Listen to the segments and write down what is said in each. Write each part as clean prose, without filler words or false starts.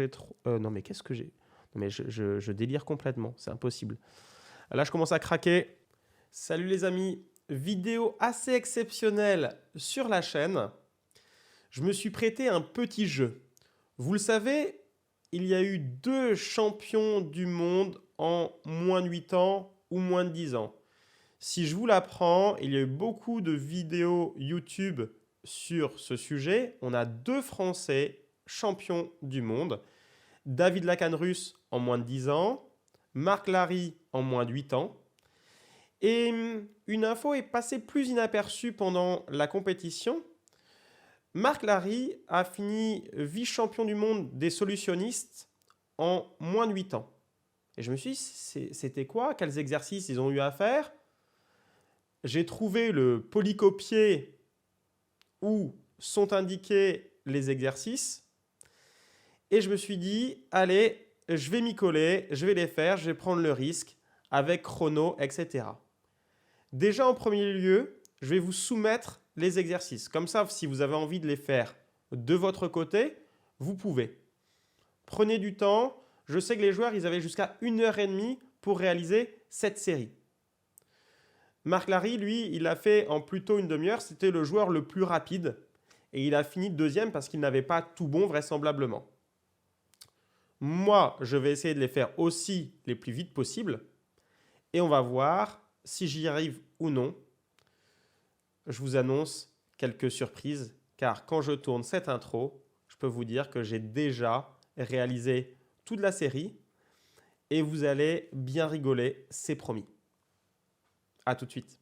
j'ai trop... non, mais qu'est-ce que j'ai? Non, mais je délire complètement. C'est impossible. Là, je commence à craquer. Salut les amis. Vidéo assez exceptionnelle sur la chaîne. Je me suis prêté un petit jeu. Vous le savez, il y a eu 2 champions du monde en moins de 8 ans ou moins de 10 ans. Si je vous l'apprends, il y a eu beaucoup de vidéos YouTube sur ce sujet. On a 2 Français champions du monde. David Lacanrus en moins de 10 ans, Marc Larry en moins de 8 ans. Et une info est passée plus inaperçue pendant la compétition. Marc Larry a fini vice-champion du monde des solutionnistes en moins de 8 ans. Et je me suis dit, c'était quoi? Quels exercices ils ont eu à faire? J'ai trouvé le polycopier où sont indiqués les exercices. Et je me suis dit, allez, je vais m'y coller, je vais les faire, je vais prendre le risque avec chrono, etc. Déjà en premier lieu, je vais vous soumettre les exercices. Comme ça, si vous avez envie de les faire de votre côté, vous pouvez. Prenez du temps. Je sais que les joueurs, ils avaient jusqu'à 1h30 pour réaliser cette série. Marc Larry, lui, il a fait en plutôt une demi-heure. C'était le joueur le plus rapide. Et il a fini deuxième parce qu'il n'avait pas tout bon vraisemblablement. Moi, je vais essayer de les faire aussi les plus vite possible. Et on va voir si j'y arrive ou non. Je vous annonce quelques surprises, car quand je tourne cette intro, je peux vous dire que j'ai déjà réalisé toute la série et vous allez bien rigoler, c'est promis. À tout de suite.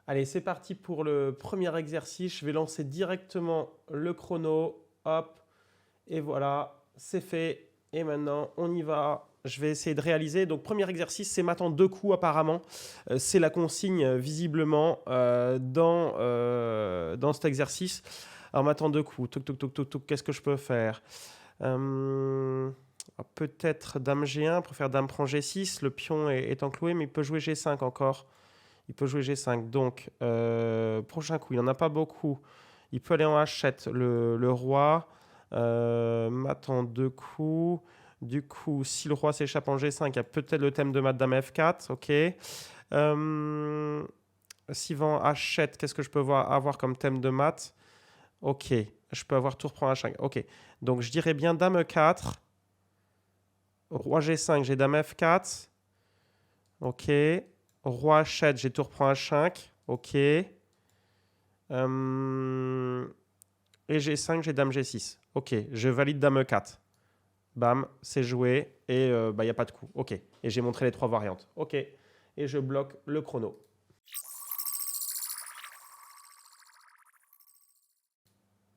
Allez, c'est parti pour le premier exercice. Je vais lancer directement le chrono. Hop, et voilà, c'est fait. Et maintenant, on y va. Je vais essayer de réaliser. Donc, premier exercice, c'est m'attendre 2 coups apparemment. C'est la consigne visiblement dans cet exercice. Alors, m'attendre 2 coups. Toc, toc, toc, toc, toc. Qu'est-ce que je peux faire? Peut-être dame G1 pour faire dame prend G6. Le pion est encloué, mais il peut jouer G5 encore. Il peut jouer G5. Donc, prochain coup, il n'en a pas beaucoup. Il peut aller en H7, le roi. Mat en 2 coups. Du coup, si le roi s'échappe en G5, il y a peut-être le thème de mat dame F4. Ok. S'il va en H7, qu'est-ce que je peux avoir comme thème de mat? Ok. Je peux avoir tour prend H5. Ok. Donc, je dirais bien dame E4. Roi G5, j'ai dame F4. Ok. Roi H7, j'ai tour prend H5. Ok. Et G5, j'ai dame G6. Ok, je valide dame E4. Bam, c'est joué. Et il n'y a pas de coup. Ok. Et j'ai montré les 3 variantes. Ok. Et je bloque le chrono.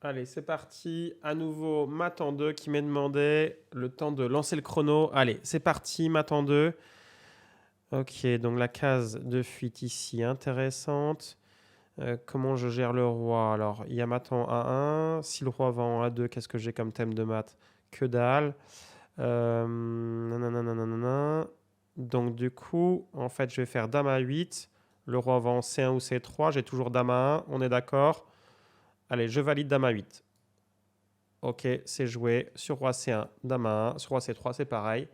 Allez, c'est parti. À nouveau, mat en 2 qui m'est demandé. Le temps de lancer le chrono. Allez, c'est parti, mat en 2. Ok, donc la case de fuite ici, intéressante. Comment je gère le roi? Alors, il y a mat en A1. Si le roi va en A2, qu'est-ce que j'ai comme thème de mat? Que dalle. Nanana. Donc, du coup, en fait, je vais faire dame A8. Le roi va en C1 ou C3. J'ai toujours dame A1. On est d'accord? Allez, je valide dame A8. Ok, c'est joué. Sur roi C1, dame A1. Sur roi C3, c'est pareil.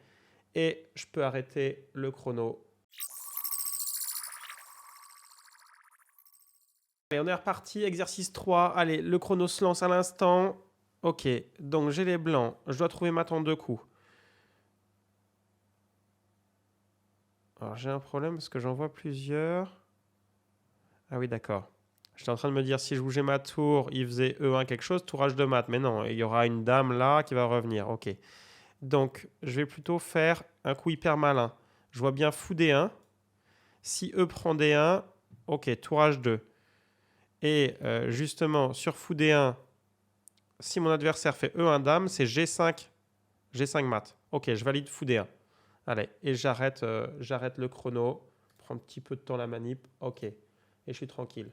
Et je peux arrêter le chrono. Allez, on est reparti. Exercice 3. Allez, le chrono se lance à l'instant. Ok, donc j'ai les blancs. Je dois trouver mat en 2 coups. Alors j'ai un problème parce que j'en vois plusieurs. Ah oui, d'accord. J'étais en train de me dire si je bougeais ma tour, il faisait E1 quelque chose, tour H de mat. Mais non, il y aura une dame là qui va revenir. Ok. Donc je vais plutôt faire un coup hyper malin. Je vois bien fou D1. Si E prend D1, ok, tour H2. Et justement, sur fou D1, si mon adversaire fait E1 dame, c'est G5, G5 mat. Ok, je valide fou D1. Allez, et j'arrête le chrono. Prends un petit peu de temps la manip. Ok, et je suis tranquille.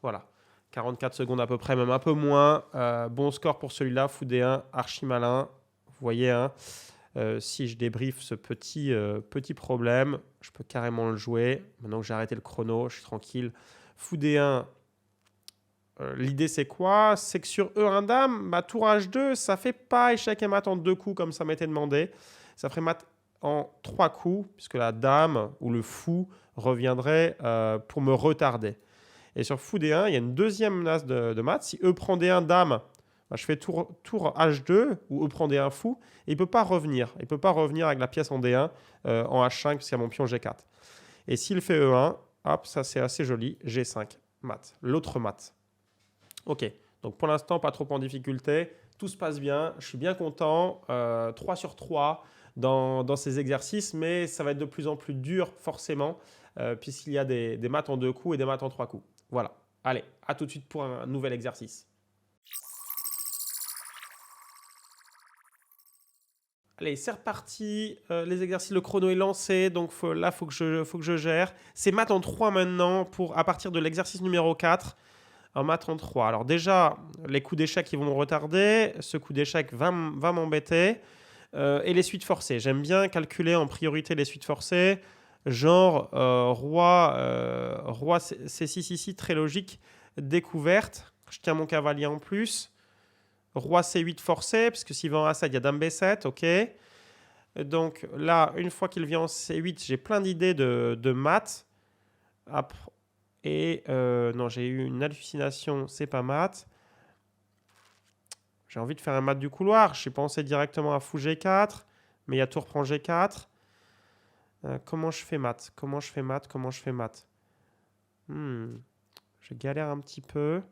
Voilà, 44 secondes à peu près, même un peu moins. Bon score pour celui-là, fou D1, archi malin. Vous voyez, hein, si je débriefe ce petit problème, je peux carrément le jouer. Maintenant que j'ai arrêté le chrono, je suis tranquille. Fou D1, l'idée, c'est quoi? C'est que sur E1 dame, bah, tour H2, ça fait pas échec et mat en 2 coups comme ça m'était demandé. Ça ferait mat en 3 coups, puisque la dame ou le fou reviendrait pour me retarder. Et sur fou D1, il y a une deuxième menace de mat. Si E prend D1 dame, bah, je fais tour H2 ou E prend D1 fou, et il ne peut pas revenir. Il ne peut pas revenir avec la pièce en D1 en H5 parce qu'il y a mon pion G4. Et s'il fait E1, hop, ça c'est assez joli, G5, mat. L'autre mat. Ok, donc pour l'instant, pas trop en difficulté. Tout se passe bien, je suis bien content. 3 sur 3 dans ces exercices, mais ça va être de plus en plus dur, forcément, puisqu'il y a des maths en 2 coups et des maths en 3 coups. Voilà, allez, à tout de suite pour un nouvel exercice. Allez, c'est reparti. Les exercices, le chrono est lancé, donc là, il faut que je gère. C'est maths en 3 maintenant, à partir de l'exercice numéro 4. En maths en 3. Alors déjà, les coups d'échec, ils vont me retarder. Ce coup d'échec va m'embêter. Et les suites forcées. J'aime bien calculer en priorité les suites forcées. Genre roi C6 ici, très logique. Découverte. Je tiens mon cavalier en plus. Roi C8 forcé, parce que s'il va en A7, il y a dame B7. Ok. Donc là, une fois qu'il vient en C8, j'ai plein d'idées de maths. Et non, j'ai eu une hallucination, c'est pas mat. J'ai envie de faire un mat du couloir. J'ai pensé directement à fou G4, mais il y a tour prend G4. Comment je fais mat? Comment je fais mat? Comment je fais mat? Je galère un petit peu.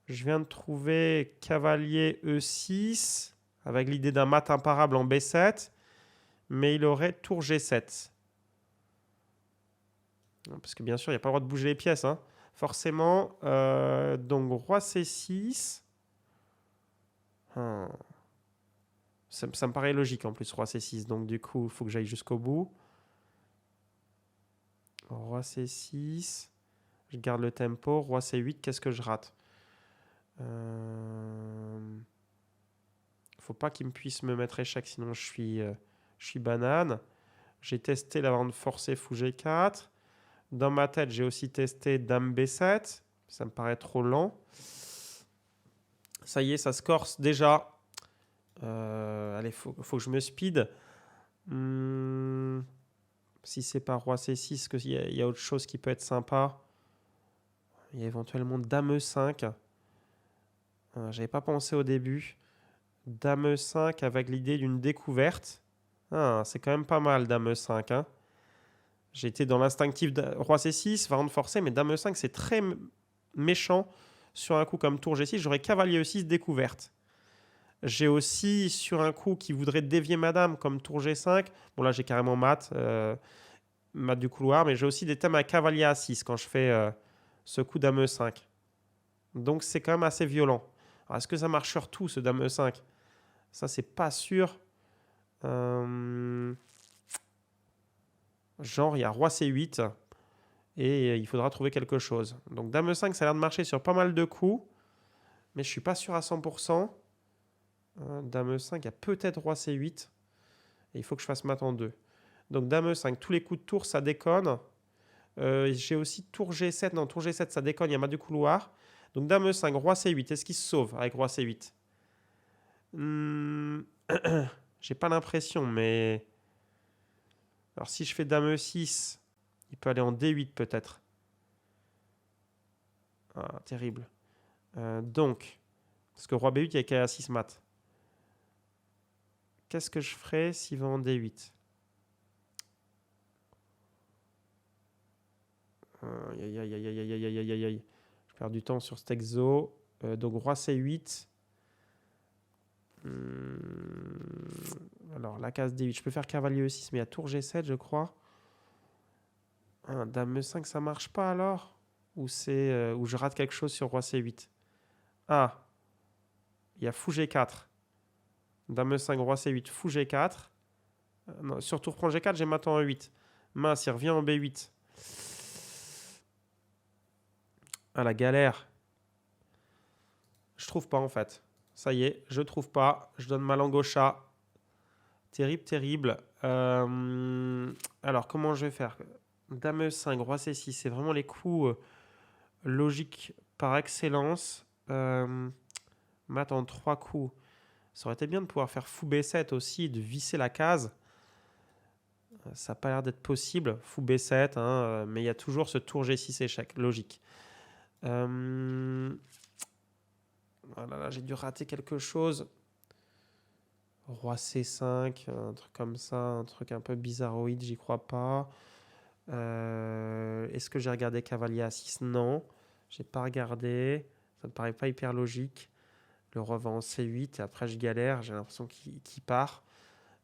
Je viens de trouver cavalier E6 avec l'idée d'un mat imparable en B7, mais il aurait tour G7. Parce que bien sûr, il n'y a pas le droit de bouger les pièces. Hein. Forcément, donc roi C6. Ça me paraît logique en plus, roi C6. Donc du coup, il faut que j'aille jusqu'au bout. Roi C6. Je garde le tempo. Roi C8, qu'est-ce que je rate? Faut pas qu'il me puisse me mettre échec, sinon je suis banane. J'ai testé la vente forcée fou G4. Dans ma tête, j'ai aussi testé dame B7. Ça me paraît trop lent. Ça y est, ça se corse déjà. Allez, faut que je me speed. Si c'est pas roi C6, il y a autre chose qui peut être sympa. Il y a éventuellement dame E5. J'avais pas pensé au début. Dame E5 avec l'idée d'une découverte. C'est quand même pas mal, dame E5. Hein. J'étais dans l'instinctif de roi C6, variante forcée, mais dame E5, c'est très méchant. Sur un coup comme tour G6, j'aurais cavalier E6 découverte. J'ai aussi, sur un coup qui voudrait dévier ma dame, comme tour G5, bon là j'ai carrément mat du couloir, mais j'ai aussi des thèmes à cavalier A6 quand je fais ce coup dame E5. Donc c'est quand même assez violent. Alors, est-ce que ça marche sur tout, ce dame E5? Ça, c'est pas sûr. Genre, il y a roi C8 et il faudra trouver quelque chose. Donc dame E5, ça a l'air de marcher sur pas mal de coups, mais je suis pas sûr à 100%. Dame E5, il y a peut-être roi C8. Et il faut que je fasse mat en 2. Donc dame E5, tous les coups de tour, ça déconne. J'ai aussi tour G7. Non, tour G7, ça déconne, il y a mat du couloir. Donc dame E5, roi C8. Est-ce qu'il se sauve avec roi C8? J'ai pas l'impression, mais... Alors si je fais dame E6, il peut aller en D8 peut-être. Terrible. Donc, parce que roi B8, il y a qu'à A6 mat. Qu'est-ce que je ferais s'il va en D8? Aïe, aïe, aïe, aïe, aïe, aïe, aïe, aïe, aïe. Je perds du temps sur cet exo. Donc roi C8. Alors la case D8. Je peux faire cavalier E6, mais il y a tour G7, je crois. Dame E5, ça marche pas alors? Ou où je rate quelque chose sur roi C8? Il y a fou G4. Dame E5, roi C8, fou G4. Non, sur tour prend G4, j'ai mat en E8. Mince, il revient en B8. La galère. Je trouve pas en fait. Ça y est, je trouve pas. Je donne ma langue au chat. Terrible, terrible. Alors, comment je vais faire? Dame E5, roi C6, c'est vraiment les coups logiques par excellence. Mat en 3 coups. Ça aurait été bien de pouvoir faire fou B7 aussi, de visser la case. Ça n'a pas l'air d'être possible. Fou B7, hein, mais il y a toujours ce tour G6 échec. Logique. Voilà, là, j'ai dû rater quelque chose. Roi C5, un truc comme ça, un truc un peu bizarroïde, j'y crois pas. Est-ce que j'ai regardé cavalier A6? Non, j'ai pas regardé. Ça me paraît pas hyper logique. Le roi va en C8 et après je galère, j'ai l'impression qu'il part.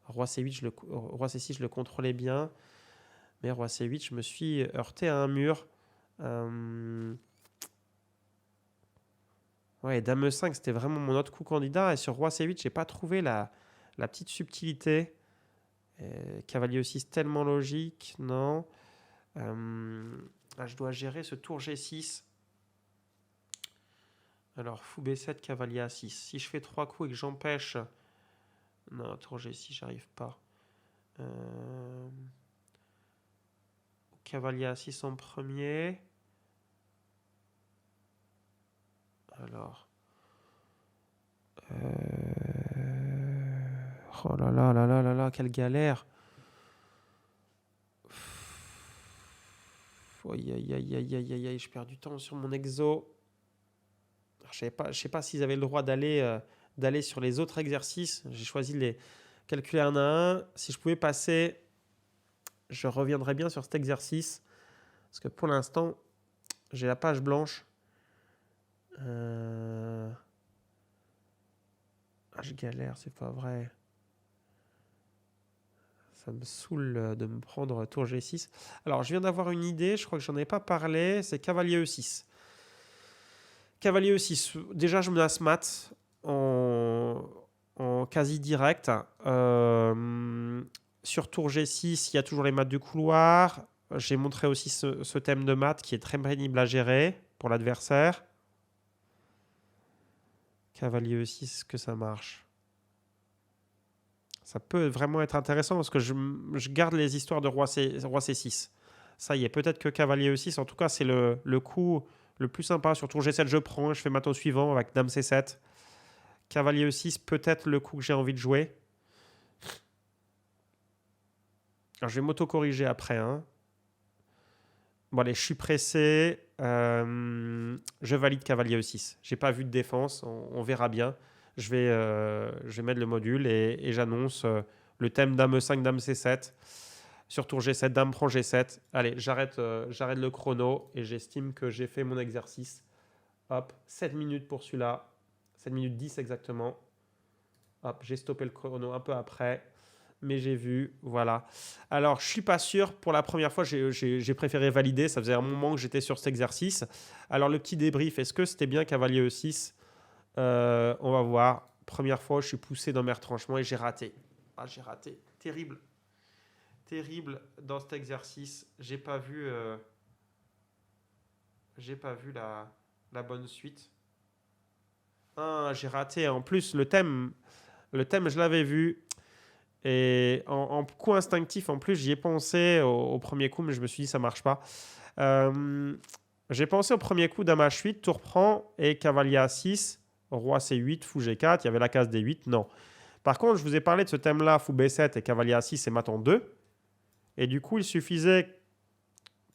Roi C8, roi C6, je le contrôlais bien. Mais roi C8, je me suis heurté à un mur. Ouais, dame E5, c'était vraiment mon autre coup candidat. Et sur roi C8, j'ai pas trouvé la petite subtilité. Cavalier E6, tellement logique, non. Je dois gérer ce tour G6. Alors, fou B7, cavalier A6. Si je fais 3 coups et que j'empêche... Non, tour G6, j'arrive pas. Cavalier A6 en premier. Alors... Oh là là là là là là, quelle galère. Aïe aïe aïe aïe aïe aïe aïe, je perds du temps sur mon exo. Je ne sais pas s'ils avaient le droit d'aller sur les autres exercices. J'ai choisi de les calculer un à un. Si je pouvais passer, je reviendrai bien sur cet exercice. Parce que pour l'instant, j'ai la page blanche. Je galère, c'est pas vrai. Ça me saoule de me prendre tour G6. Alors, je viens d'avoir une idée. Je crois que j'en ai pas parlé. C'est cavalier E6. Cavalier E6. Déjà, je menace mat en quasi direct. Sur tour G6, il y a toujours les maths du couloir. J'ai montré aussi ce thème de maths qui est très pénible à gérer pour l'adversaire. Cavalier E6, est-ce que ça marche? Ça peut vraiment être intéressant parce que je garde les histoires de roi C6. Ça y est, peut-être que cavalier E6, en tout cas, c'est le coup le plus sympa. Sur tour G7, je prends, je fais mat au suivant avec dame C7. Cavalier E6, peut-être le coup que j'ai envie de jouer. Alors, je vais m'auto-corriger après. Bon, allez, je suis pressé. Je valide cavalier E6. J'ai pas vu de défense. On verra bien. Je vais mettre le module et j'annonce le thème dame E5, dame C7. Sur tour G7, dame prend G7. Allez, j'arrête le chrono et j'estime que j'ai fait mon exercice. Hop, 7 minutes pour celui-là. 7 minutes 10 exactement. Hop, j'ai stoppé le chrono un peu après. Mais j'ai vu, voilà. Alors, je suis pas sûr. Pour la première fois, j'ai préféré valider. Ça faisait un moment que j'étais sur cet exercice. Alors, le petit débrief, est-ce que c'était bien cavalier E6? On va voir. Première fois, je suis poussé dans mes retranchements et j'ai raté. J'ai raté. Terrible. Terrible dans cet exercice. J'ai pas vu la bonne suite. J'ai raté. En plus, le thème, je l'avais vu. Et en coup instinctif, en plus, j'y ai pensé au premier coup, mais je me suis dit, ça marche pas. J'ai pensé au premier coup, dame H8, tour prend et cavalier A6, roi C8, fou G4, il y avait la case D8, non. Par contre, je vous ai parlé de ce thème-là, fou B7 et cavalier A6 et mat en 2. Et du coup, il suffisait,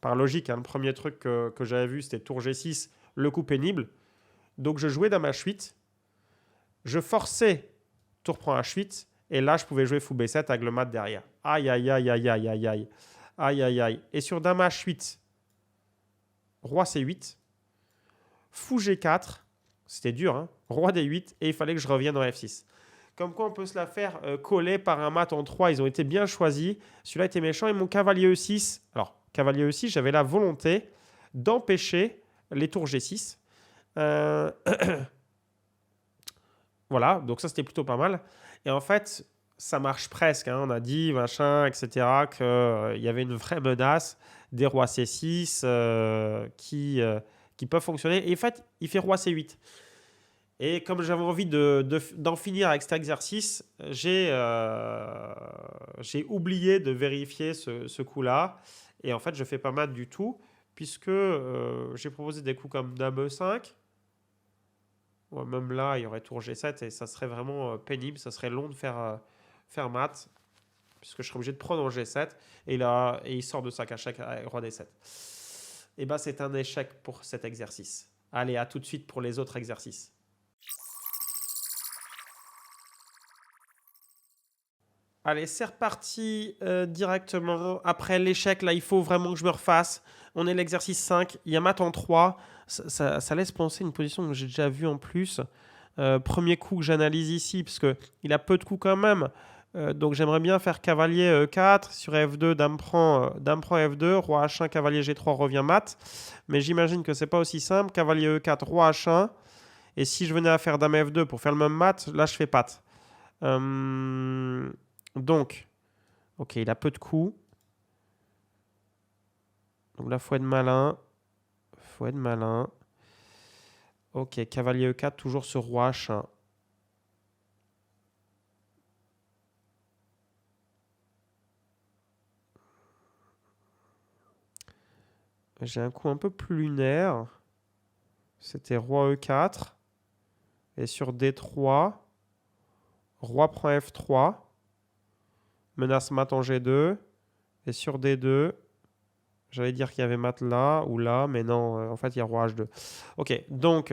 par logique, le premier truc que j'avais vu, c'était tour G6, le coup pénible. Donc, je jouais dame H8, je forçais tour prend H8, et là, je pouvais jouer fou B7 avec le mat derrière. Aïe, aïe, aïe, aïe, aïe, aïe, aïe. Aïe, aïe, aïe. Et sur dame H8, roi C8, fou G4, c'était dur, roi D8, et il fallait que je revienne en F6. Comme quoi, on peut se la faire coller par un mat en 3. Ils ont été bien choisis. Celui-là était méchant. Et mon cavalier E6, alors, cavalier E6, j'avais la volonté d'empêcher les tours G6. Voilà, donc ça, c'était plutôt pas mal. Et en fait, ça marche presque. On a dit, machin, etc., qu'il y avait une vraie menace des rois C6 qui peuvent fonctionner. Et en fait, il fait roi C8. Et comme j'avais envie d'en finir avec cet exercice, j'ai oublié de vérifier ce coup-là. Et en fait, je ne fais pas mal du tout, puisque j'ai proposé des coups comme Dame E5. Ouais, même là, il y aurait tour G7 et ça serait vraiment pénible, ça serait long de faire mat, puisque je serais obligé de prendre en G7 et il sort de sa cachette avec Roi D7. Et bah c'est un échec pour cet exercice. Allez, à tout de suite pour les autres exercices. Allez, c'est reparti directement. Après l'échec, là, il faut vraiment que je me refasse. On est l'exercice 5. Il y a mat en 3. Ça laisse penser une position que j'ai déjà vue en plus. Premier coup que j'analyse ici, parce qu'il a peu de coups quand même. Donc j'aimerais bien faire cavalier E4 sur F2, dame prend F2, roi H1, cavalier G3 revient mat. Mais j'imagine que c'est pas aussi simple. Cavalier E4, roi H1. Et si je venais à faire dame F2 pour faire le même mat, là je fais patte. Donc, ok, il a peu de coups. Donc là, faut être malin. Faut être malin. Ok, cavalier E4, toujours ce roi H1. J'ai un coup un peu plus lunaire. C'était roi E4. Et sur D3, roi prend F3. Menace mat en G2. Et sur D2, j'allais dire qu'il y avait mat là ou là, mais non, en fait, il y a roi H2. Ok, donc,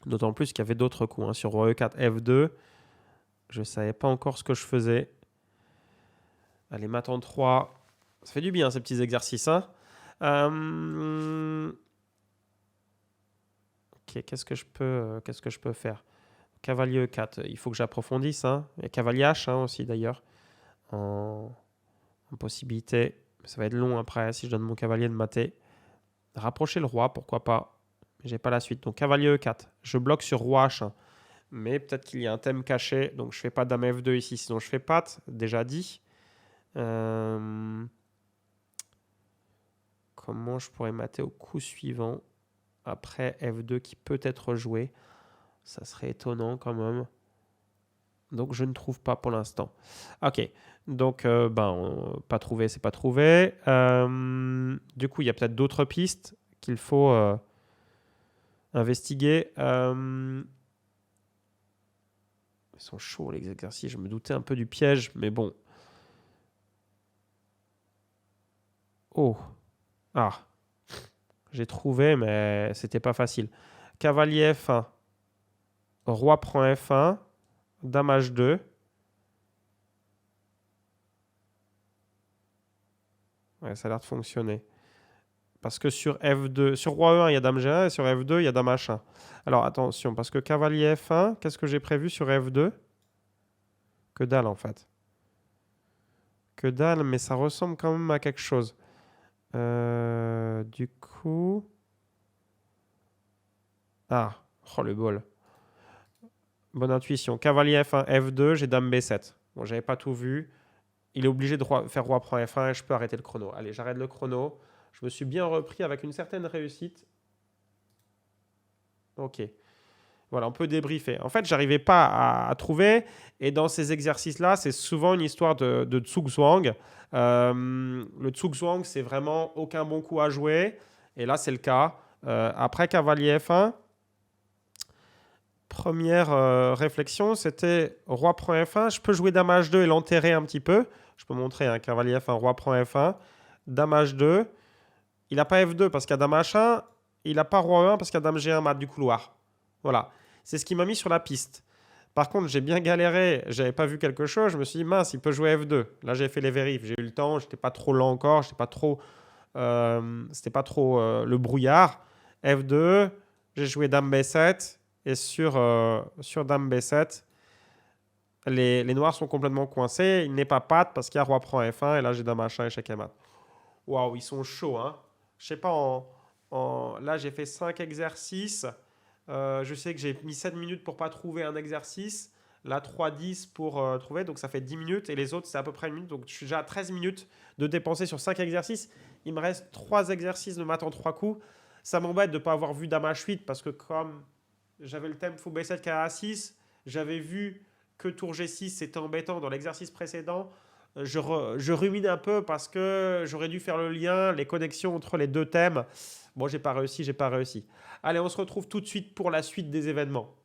d'autant plus qu'il y avait d'autres coups. Hein. Sur roi E4, F2, je ne savais pas encore ce que je faisais. Allez, mat en 3. Ça fait du bien, ces petits exercices. Hein. Ok, qu'est-ce que je peux faire? Cavalier E4, il faut que j'approfondisse. Hein. Et cavalier H1 aussi, d'ailleurs, en possibilité. Ça va être long après, si je donne mon cavalier de mater. Rapprocher le roi, pourquoi pas. J'ai pas la suite. Donc, cavalier E4. Je bloque sur roi H1. Mais peut-être qu'il y a un thème caché. Donc, je fais pas dame F2 ici. Sinon, je fais patte, déjà dit. Comment je pourrais mater au coup suivant après F2 qui peut être joué? Ça serait étonnant quand même. Donc je ne trouve pas pour l'instant. Ok, donc pas trouvé, c'est pas trouvé. Du coup, il y a peut-être d'autres pistes qu'il faut investiguer. Ils sont chauds les exercices, je me doutais un peu du piège, mais bon. Oh, ah, j'ai trouvé, mais c'était pas facile. Cavalier F1, roi prend F1, dame H2. Ouais, ça a l'air de fonctionner. Parce que sur F2, sur roi E1, il y a dame G1 et sur F2, il y a dame H1. Alors attention, parce que cavalier F1, qu'est-ce que j'ai prévu sur F2? Que dalle en fait. Que dalle, mais ça ressemble quand même à quelque chose. Du coup... Ah, oh le bol. Bonne intuition. Cavalier F1, F2, j'ai dame B7. Bon, j'avais pas tout vu. Il est obligé de faire roi prend F1 et je peux arrêter le chrono. Allez, j'arrête le chrono. Je me suis bien repris avec une certaine réussite. Ok. Voilà, on peut débriefer. En fait, j'arrivais pas à trouver. Et dans ces exercices-là, c'est souvent une histoire de Zugzwang. Le Zugzwang, c'est vraiment aucun bon coup à jouer. Et là, c'est le cas. Après cavalier F1, première réflexion, c'était roi prend F1. Je peux jouer dame H2 et l'enterrer un petit peu. Je peux montrer un cavalier F1, roi prend F1, dame H2. Il n'a pas F2 parce qu'il y a dame H1. Il n'a pas roi E1 parce qu'il y a dame G1 mat du couloir. Voilà. C'est ce qui m'a mis sur la piste. Par contre, j'ai bien galéré. J'avais pas vu quelque chose. Je me suis dit, mince, il peut jouer F2. Là, j'ai fait les vérifs. J'ai eu le temps. J'étais pas trop lent encore. C'était pas trop le brouillard. F2. J'ai joué dame B7. Et sur dame B7, les noirs sont complètement coincés. Il n'est pas patte parce qu'il y a roi prend F1. Et là, j'ai dame H1 échec et mat. Waouh, ils sont chauds. Hein. Je sais pas, là, j'ai fait 5 exercices. Je sais que j'ai mis 7 minutes pour pas trouver un exercice. Là, 3-10 pour trouver. Donc, ça fait 10 minutes. Et les autres, c'est à peu près 1 minute. Donc, je suis déjà à 13 minutes de dépenser sur 5 exercices. Il me reste 3 exercices de maths en 3 coups. Ça m'embête de ne pas avoir vu dame H8 parce que comme j'avais le thème fou B7 carré A6, j'avais vu que tour G6, c'était embêtant dans l'exercice précédent. je ruine un peu parce que j'aurais dû faire le lien, les connexions entre les deux thèmes. Bon, j'ai pas réussi, j'ai pas réussi. Allez, on se retrouve tout de suite pour la suite des événements.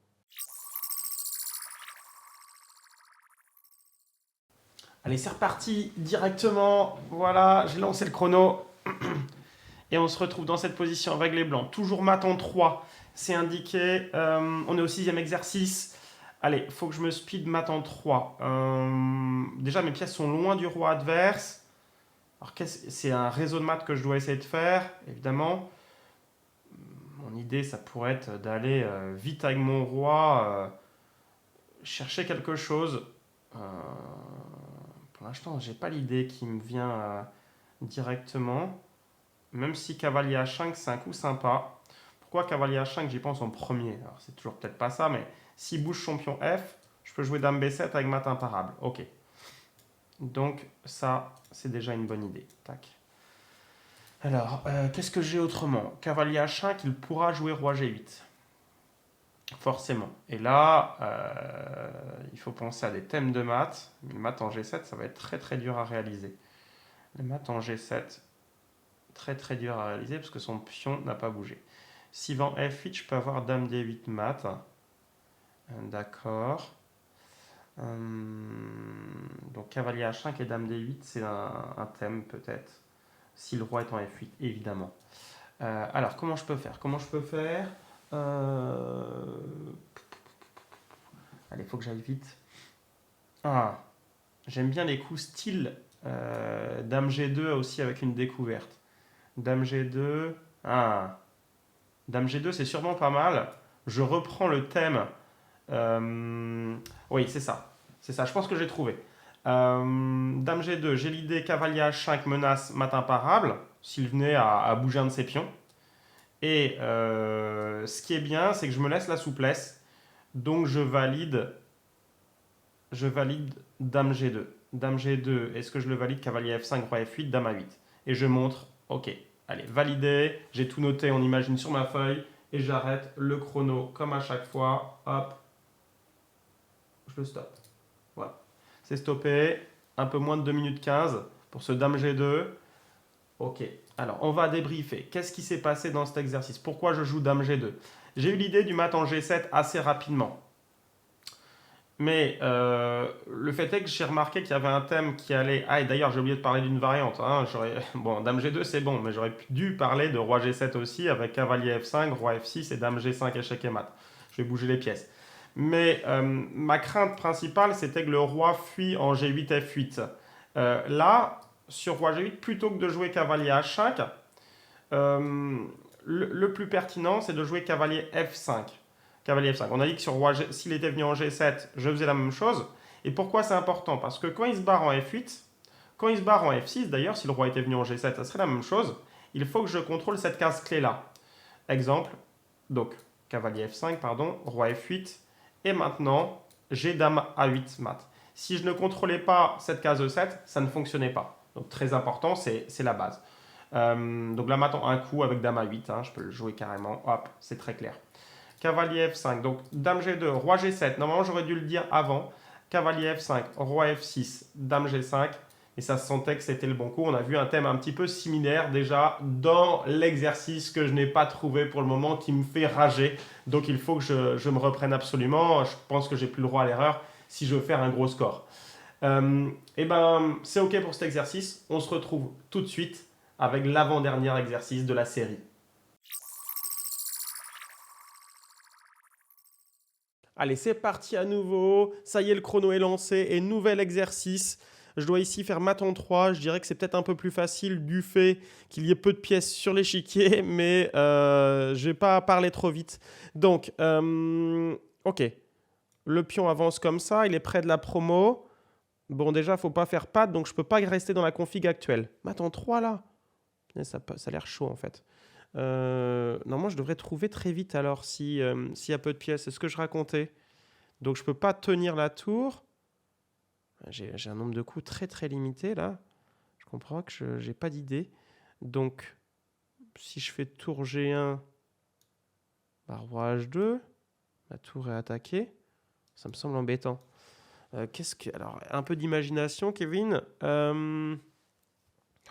Allez, c'est reparti directement. Voilà, j'ai lancé le chrono. Et on se retrouve dans cette position avec les blancs. Toujours mat en 3, c'est indiqué. On est au 6e exercice. Allez, il faut que je me speed mat en 3. Déjà, mes pièces sont loin du roi adverse. Alors, c'est un réseau de maths que je dois essayer de faire, évidemment. Mon idée, ça pourrait être d'aller vite avec mon roi, chercher quelque chose. Pour l'instant, j'ai pas l'idée qui me vient directement. Même si cavalier H5, c'est un coup sympa. Pourquoi cavalier H5, j'y pense en premier? Alors, c'est toujours peut-être pas ça, mais s'il bouge son pion F, je peux jouer dame B7 avec mat imparable. Ok. Donc, ça, c'est déjà une bonne idée. Tac. Alors, qu'est-ce que j'ai autrement? Cavalier H5, il pourra jouer roi G8. Forcément. Et là, il faut penser à des thèmes de maths. Le mat en G7, ça va être très très dur à réaliser. Le mat en G7, très très dur à réaliser parce que son pion n'a pas bougé. Si vend F8, je peux avoir dame D8 mat. D'accord. Donc cavalier H5 et dame D8, c'est un thème peut-être. Si le roi est en F8, évidemment. Alors, comment je peux faire? Allez, il faut que j'aille vite. Ah, j'aime bien les coups style dame G2 aussi avec une découverte. Dame G2. Ah, dame G2, c'est sûrement pas mal. Je reprends le thème. Oui, c'est ça. C'est ça, je pense que j'ai trouvé. Dame G2, j'ai l'idée cavalier H5 menace mat imparable, s'il venait à bouger un de ses pions. Et ce qui est bien, c'est que je me laisse la souplesse. Donc je valide dame G2. Dame G2, est-ce que je le valide? Cavalier F5, roi F8, dame A8. Et je montre, ok, allez, validé. J'ai tout noté, on imagine sur ma feuille. Et j'arrête le chrono comme à chaque fois. Hop, je le stoppe. Voilà. C'est stoppé. Un peu moins de 2 minutes 15 pour ce dame G2. Ok. Alors, on va débriefer. Qu'est-ce qui s'est passé dans cet exercice? Pourquoi je joue dame G2? J'ai eu l'idée du mat en G7 assez rapidement. Mais le fait est que j'ai remarqué qu'il y avait un thème qui allait... Ah, et d'ailleurs, j'ai oublié de parler d'une variante. Hein. Bon, dame G2, c'est bon, mais j'aurais dû parler de roi G7 aussi, avec cavalier F5, roi F6 et dame G5, échec et mat. Je vais bouger les pièces. Mais ma crainte principale, c'était que le roi fuit en G8, F8. Là, sur roi G8, plutôt que de jouer cavalier H5, le plus pertinent, c'est de jouer cavalier F5. Cavalier F5. On a dit que sur roi s'il était venu en G7, je faisais la même chose. Et pourquoi c'est important? Parce que quand il se barre en F8, quand il se barre en F6, d'ailleurs, si le roi était venu en G7, ça serait la même chose. Il faut que je contrôle cette case clé-là. Exemple, donc, cavalier F5, pardon, roi F8. Et maintenant, j'ai dame A8 mat. Si je ne contrôlais pas cette case E7, ça ne fonctionnait pas. Donc, très important, c'est la base. Donc là, maintenant, un coup avec dame A8, hein, je peux le jouer carrément. Hop, c'est très clair. Cavalier F5, donc dame G2, roi G7. Normalement, j'aurais dû le dire avant. Cavalier F5, roi F6, dame G5. Et ça se sentait que c'était le bon coup. On a vu un thème un petit peu similaire déjà dans l'exercice que je n'ai pas trouvé pour le moment, qui me fait rager. Donc il faut que je me reprenne absolument. Je pense que j'ai plus le droit à l'erreur si je veux faire un gros score. Et ben, c'est OK pour cet exercice. On se retrouve tout de suite avec l'avant-dernier exercice de la série. Allez, c'est parti à nouveau. Ça y est, le chrono est lancé et nouvel exercice. Je dois ici faire mat en 3. Je dirais que c'est peut-être un peu plus facile du fait qu'il y ait peu de pièces sur l'échiquier, mais je ne vais pas parler trop vite. Donc, ok. Le pion avance comme ça. Il est près de la promo. Bon, déjà, il ne faut pas faire patte, donc je ne peux pas rester dans la config actuelle. Mat en 3, là. Ça a l'air chaud, en fait. Normalement, je devrais trouver très vite alors s'il y a peu de pièces. C'est ce que je racontais. Donc, je ne peux pas tenir la tour. J'ai un nombre de coups très très limité là. Je comprends que je n'ai pas d'idée. Donc, si je fais tour G1, bah, roi H2, la tour est attaquée. Ça me semble embêtant. Alors, un peu d'imagination, Kevin. Oh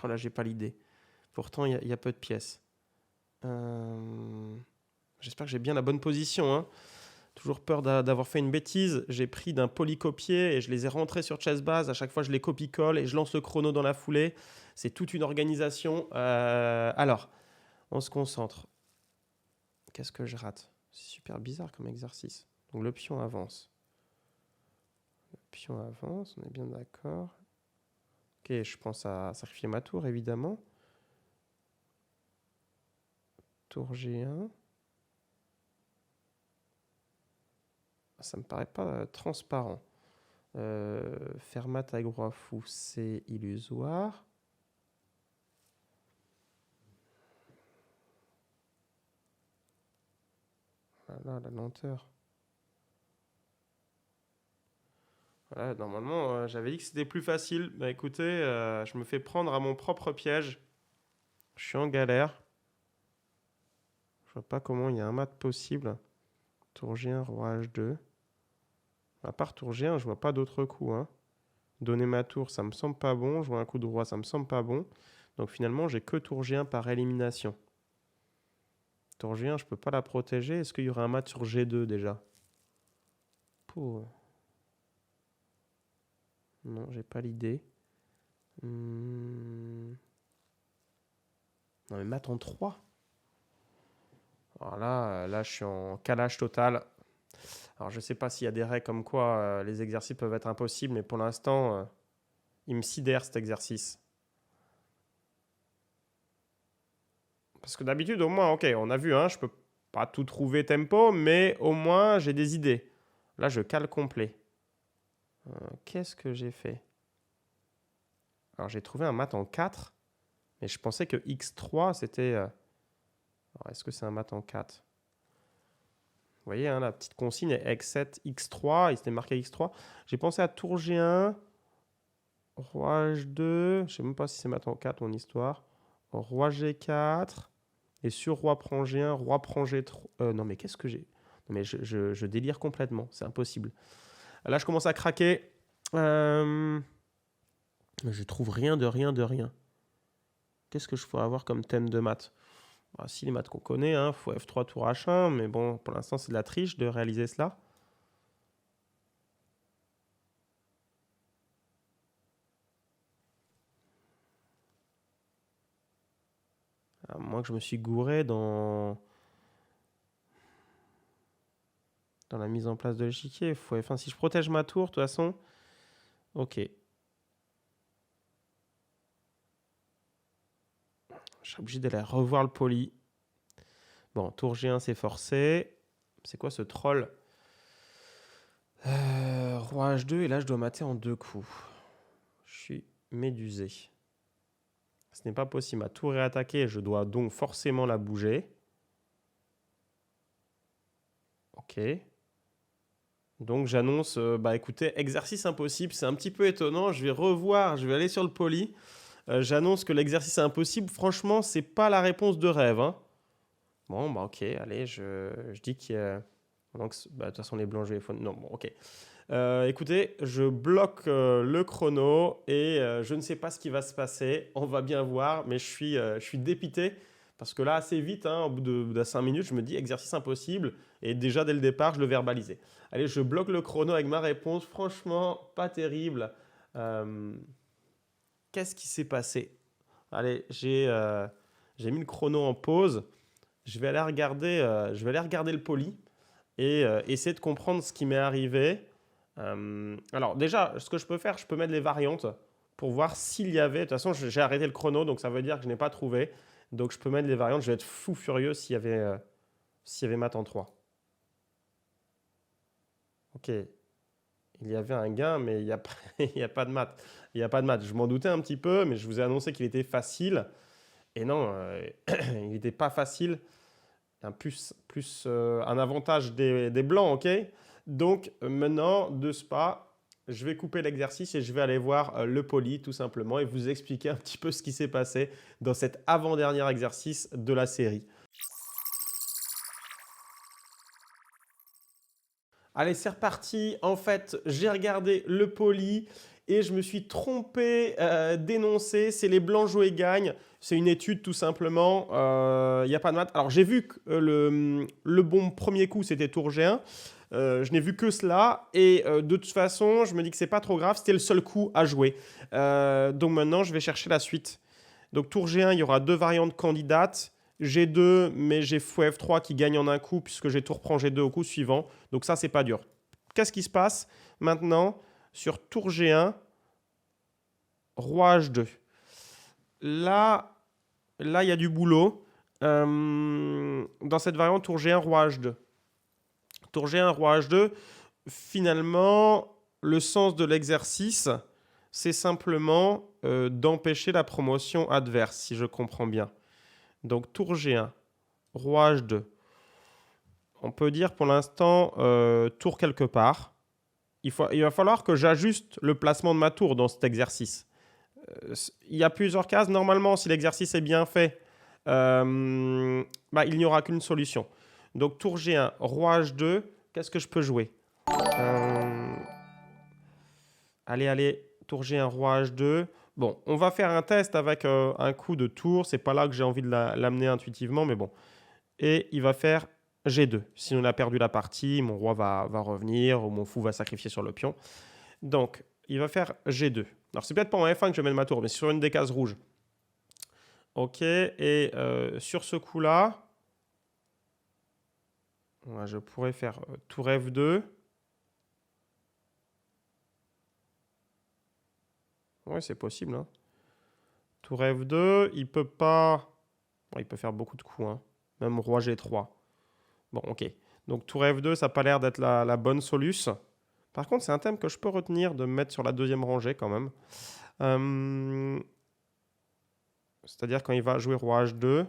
là, j'ai pas l'idée. Pourtant, il y a peu de pièces. J'espère que j'ai bien la bonne position, hein. Toujours peur d'avoir fait une bêtise. J'ai pris d'un polycopier et je les ai rentrés sur Chessbase. À chaque fois, je les copie-colle et je lance le chrono dans la foulée. C'est toute une organisation. Alors, on se concentre. Qu'est-ce que je rate? C'est super bizarre comme exercice. Donc, le pion avance. Le pion avance, on est bien d'accord. Ok, je pense à sacrifier ma tour, évidemment. Tour G1. Ça me paraît pas transparent. Faire mat avec roi fou, c'est illusoire. Voilà, la lenteur. Voilà, normalement, j'avais dit que c'était plus facile. Bah écoutez, je me fais prendre à mon propre piège. Je suis en galère. Je vois pas comment il y a un mat possible. Tour G1, roi H2. À part tour G1, je vois pas d'autres coups, hein. Donner ma tour, ça me semble pas bon. Jouer un coup de roi, ça me semble pas bon. Donc finalement, j'ai que tour G1 par élimination. Tour G1, je peux pas la protéger. Est-ce qu'il y aura un mat sur G2 déjà? Pouh. Non, j'ai pas l'idée. Non mais mat en 3. Alors là, je suis en calage total. Alors je sais pas s'il y a des règles comme quoi les exercices peuvent être impossibles, mais pour l'instant, il me sidère cet exercice. Parce que d'habitude, au moins, ok, on a vu, hein, je peux pas tout trouver tempo, mais au moins j'ai des idées. Là, je cale complet. Qu'est-ce que j'ai fait? Alors j'ai trouvé un mat en 4, mais je pensais que X3 c'était. Alors, est-ce que c'est un mat en 4? Vous voyez, hein, la petite consigne est X7, X3, il s'était marqué X3. J'ai pensé à tour G1, roi H2, je sais même pas si c'est mat en 4 mon histoire. Roi G4, et sur roi prend G1, roi prend G3. Non mais qu'est-ce que j'ai? Non mais je délire complètement, c'est impossible. Là je commence à craquer. Je trouve rien de rien de rien. Qu'est-ce que je pourrais avoir comme thème de maths? Bah, si les maths qu'on connaît, hein, faut F3 tour H1, mais bon, pour l'instant c'est de la triche de réaliser cela. À moins que je me suis gouré dans la mise en place de l'échiquier. Faut F1. Si je protège ma tour, de toute façon, ok. Je suis obligé d'aller revoir le poly. Bon, tour G1 c'est forcé. C'est quoi ce troll? Roi H2 et là je dois mater en 2 coups. Je suis médusé. Ce n'est pas possible. Ma tour est attaquée, je dois donc forcément la bouger. Ok. Donc j'annonce, bah écoutez, exercice impossible, c'est un petit peu étonnant, je vais revoir, je vais aller sur le poly. J'annonce que l'exercice est impossible, franchement, c'est pas la réponse de rêve, hein. Bon, bah ok, allez, je dis qu'il y a... Donc, bah, de toute façon, les blancs, je vais... Non, bon, ok. Écoutez, je bloque le chrono et je ne sais pas ce qui va se passer. On va bien voir, mais je suis dépité parce que là, assez vite, hein, au bout de 5 minutes, je me dis exercice impossible et déjà dès le départ, je le verbalisais. Allez, je bloque le chrono avec ma réponse. Franchement, pas terrible. Euh, Qu'est-ce qui s'est passé? Allez, j'ai mis le chrono en pause. Je vais aller regarder le poly et essayer de comprendre ce qui m'est arrivé. Alors déjà, ce que je peux faire, je peux mettre les variantes pour voir s'il y avait... De toute façon, j'ai arrêté le chrono, donc ça veut dire que je n'ai pas trouvé. Donc je peux mettre les variantes, je vais être fou furieux s'il y avait mat en 3. Ok, il y avait un gain, mais il n'y a, pas- il y a pas de maths. Il n'y a pas de maths. Je m'en doutais un petit peu, mais je vous ai annoncé qu'il était facile. Et non, il n'était pas facile. Un avantage des blancs, ok? Donc maintenant, de ce pas, je vais couper l'exercice et je vais aller voir le poly tout simplement et vous expliquer un petit peu ce qui s'est passé dans cet avant-dernier exercice de la série. Allez, c'est reparti. En fait, j'ai regardé le poly et je me suis trompé d'énoncé. C'est les blancs jouent et gagnent. C'est une étude tout simplement. Il n'y a pas de maths. Alors, j'ai vu que le bon premier coup, c'était tour G1. Je n'ai vu que cela. Et de toute façon, je me dis que c'est pas trop grave. C'était le seul coup à jouer. Donc maintenant, je vais chercher la suite. Donc tour G1, il y aura deux variantes candidates. G2, mais j'ai fou F3 qui gagne en un coup puisque j'ai tour prend G2 au coup suivant. Donc ça, c'est pas dur. Qu'est-ce qui se passe maintenant sur tour G1, roi H2? Là, il y a du boulot. Dans cette variante tour G1, roi H2. Tour G1, roi H2, finalement, le sens de l'exercice, c'est simplement d'empêcher la promotion adverse, si je comprends bien. Donc tour G1, roi H2. On peut dire pour l'instant tour quelque part. Il va falloir que j'ajuste le placement de ma tour dans cet exercice. Il y a plusieurs cases. Normalement, si l'exercice est bien fait, il n'y aura qu'une solution. Donc tour G1, roi H2, qu'est-ce que je peux jouer? Allez, tour G1, roi H2. Bon, on va faire un test avec un coup de tour. C'est pas là que j'ai envie de l'amener intuitivement, mais bon. Et il va faire G2. Si on a perdu la partie, mon roi va revenir ou mon fou va sacrifier sur le pion. Donc, il va faire G2. Alors, c'est peut-être pas en F1 que je mène ma tour, mais sur une des cases rouges. Ok, et sur ce coup-là, je pourrais faire tour F2. Oui, c'est possible. Hein. Tour F2, il peut pas... Bon, il peut faire beaucoup de coups. Hein. Même roi G3. Bon, ok. Donc tour F2, ça n'a pas l'air d'être la bonne solution. Par contre, c'est un thème que je peux retenir de me mettre sur la deuxième rangée quand même. C'est-à-dire quand il va jouer roi H2.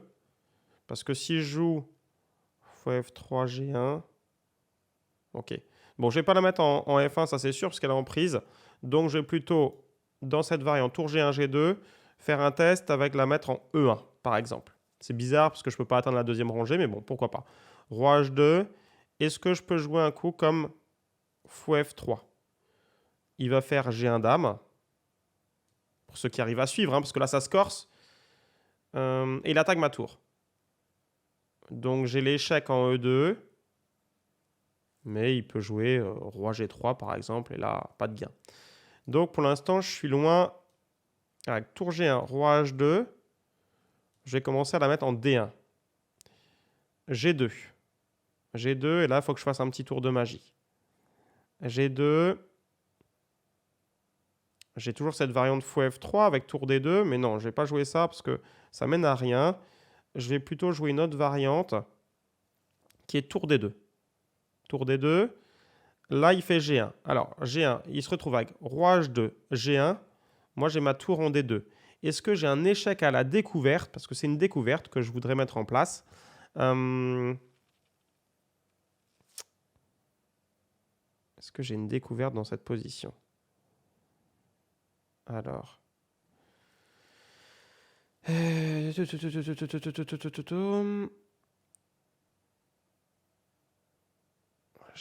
Parce que si je joue fou F3, G1... Ok. Bon, je ne vais pas la mettre en F1, ça c'est sûr, parce qu'elle est en prise. Donc je vais plutôt, dans cette variante tour G1, G2, faire un test avec la mettre en E1, par exemple. C'est bizarre parce que je ne peux pas atteindre la deuxième rangée, mais bon, pourquoi pas. Roi H2. Est-ce que je peux jouer un coup comme fou F3? Il va faire G1 dame. Pour ceux qui arrivent à suivre, hein, parce que là, ça se corse. Et il attaque ma tour. Donc, j'ai l'échec en E2. Mais il peut jouer roi G3, par exemple. Et là, pas de gain. Donc, pour l'instant, je suis loin. Avec tour G1, roi H2. Je vais commencer à la mettre en D1. G2. G2, et là, il faut que je fasse un petit tour de magie. G2. J'ai toujours cette variante fou F3 avec tour D2, mais non, je ne vais pas jouer ça parce que ça mène à rien. Je vais plutôt jouer une autre variante qui est tour D2. Tour D2. Là, il fait G1. Alors, G1, il se retrouve avec roi H2, G1. Moi, j'ai ma tour en D2. Est-ce que j'ai un échec à la découverte? Parce que c'est une découverte que je voudrais mettre en place. Est-ce que j'ai une découverte dans cette position? Alors. J'ai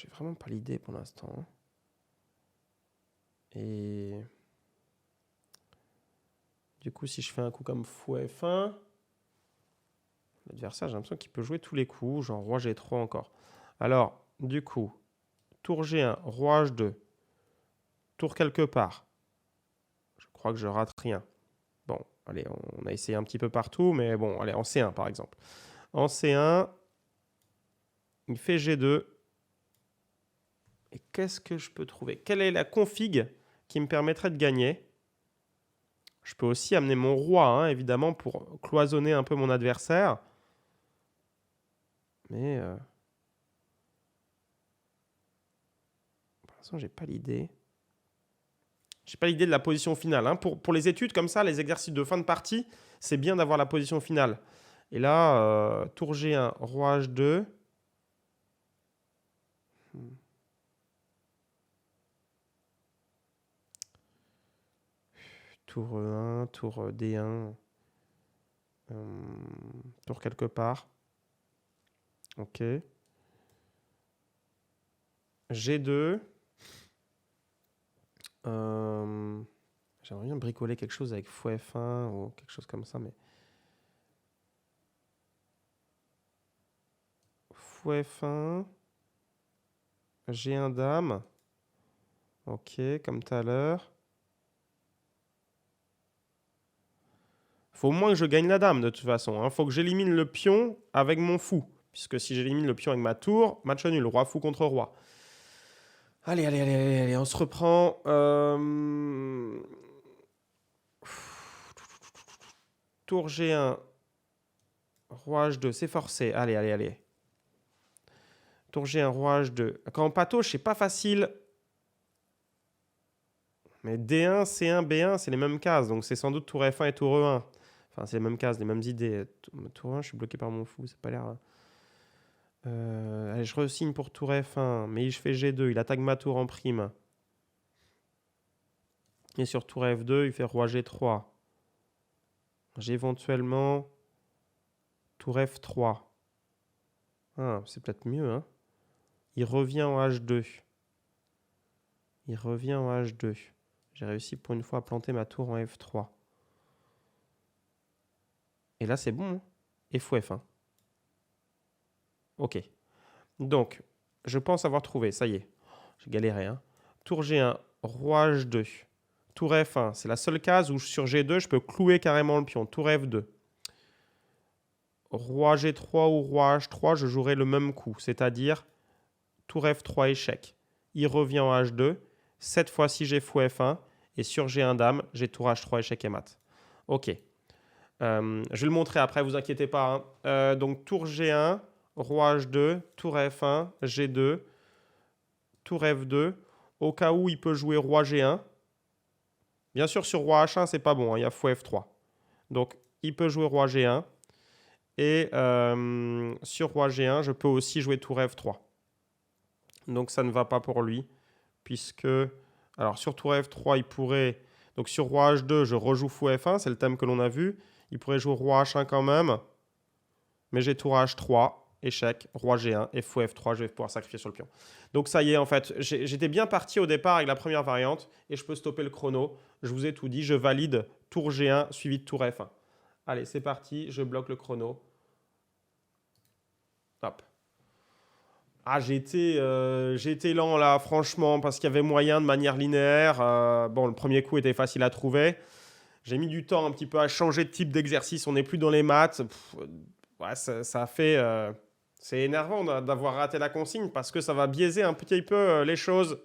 vraiment pas l'idée pour l'instant. Et du coup, si je fais un coup comme fou F1, l'adversaire, j'ai l'impression qu'il peut jouer tous les coups, genre roi G3 encore. Alors, du coup, tour G1, roi H2, tour quelque part. Je crois que je rate rien. Bon, allez, on a essayé un petit peu partout, mais bon, allez, en C1 par exemple. En C1, il fait G2. Et qu'est-ce que je peux trouver? Quelle est la config qui me permettrait de gagner? Je peux aussi amener mon roi, hein, évidemment, pour cloisonner un peu mon adversaire. Mais pour l'instant, j'ai pas l'idée. J'ai pas l'idée de la position finale. Hein. Pour les études comme ça, les exercices de fin de partie, c'est bien d'avoir la position finale. Et là, tour G1, roi H2. Tour E1, tour D1. Tour quelque part. Ok. G2. J'aimerais bien bricoler quelque chose avec fou F1 ou quelque chose comme ça, mais... Fou F1. G1 dame. Ok, comme tout à l'heure. Faut au moins que je gagne la dame de toute façon. Hein. Faut que j'élimine le pion avec mon fou. Puisque si j'élimine le pion avec ma tour, match nul, roi fou contre roi. Allez, allez, allez, allez, allez, on se reprend. Tour G1, roi H2, c'est forcé. Allez, allez, allez. Tour G1, roi H2. Quand on patauge, c'est pas facile. Mais D1, C1, B1, c'est les mêmes cases. Donc c'est sans doute tour F1 et tour E1. Enfin, c'est les mêmes cases, les mêmes idées. Tour 1, je suis bloqué par mon fou. Ça n'a pas l'air... allez, je re-signe pour tour F1. Mais je fais G2. Il attaque ma tour en prime. Et sur tour F2, il fait roi G3. J'ai éventuellement tour F3. Ah, c'est peut-être mieux. Hein. Il revient en H2. Il revient en H2. J'ai réussi pour une fois à planter ma tour en F3. Et là, c'est bon. Hein. Et fou F1. Ok. Donc, je pense avoir trouvé. Ça y est. J'ai galéré. Hein. Tour G1, roi H2. Tour F1, c'est la seule case où sur G2, je peux clouer carrément le pion. Tour F2. Roi G3 ou roi H3, je jouerai le même coup. C'est-à-dire tour F3 échec. Il revient en H2. Cette fois-ci, j'ai fou F1. Et sur G1 dame, j'ai tour H3 échec et mat. Ok. Je vais le montrer après, vous inquiétez pas. Hein. Donc tour G1, roi H2, tour F1, G2, tour F2. Au cas où il peut jouer roi G1. Bien sûr, sur roi H1, c'est pas bon. Hein, il y a fou F3. Donc il peut jouer roi G1. Et sur roi G1, je peux aussi jouer tour F3. Donc ça ne va pas pour lui. Puisque, alors sur tour F3, il pourrait... Donc sur roi H2, je rejoue fou F1, c'est le thème que l'on a vu. Il pourrait jouer roi H1 quand même. Mais j'ai tour H3, échec, roi G1 et fou F3, je vais pouvoir sacrifier sur le pion. Donc ça y est, en fait, j'étais bien parti au départ avec la première variante et je peux stopper le chrono. Je vous ai tout dit, je valide tour G1 suivi de tour F1. Allez, c'est parti, je bloque le chrono. Hop. Ah, j'ai été lent là, franchement, parce qu'il y avait moyen de manière linéaire. Bon, le premier coup était facile à trouver. J'ai mis du temps un petit peu à changer de type d'exercice. On n'est plus dans les maths. Ouais, ça a fait... c'est énervant d'avoir raté la consigne parce que ça va biaiser un petit peu les choses.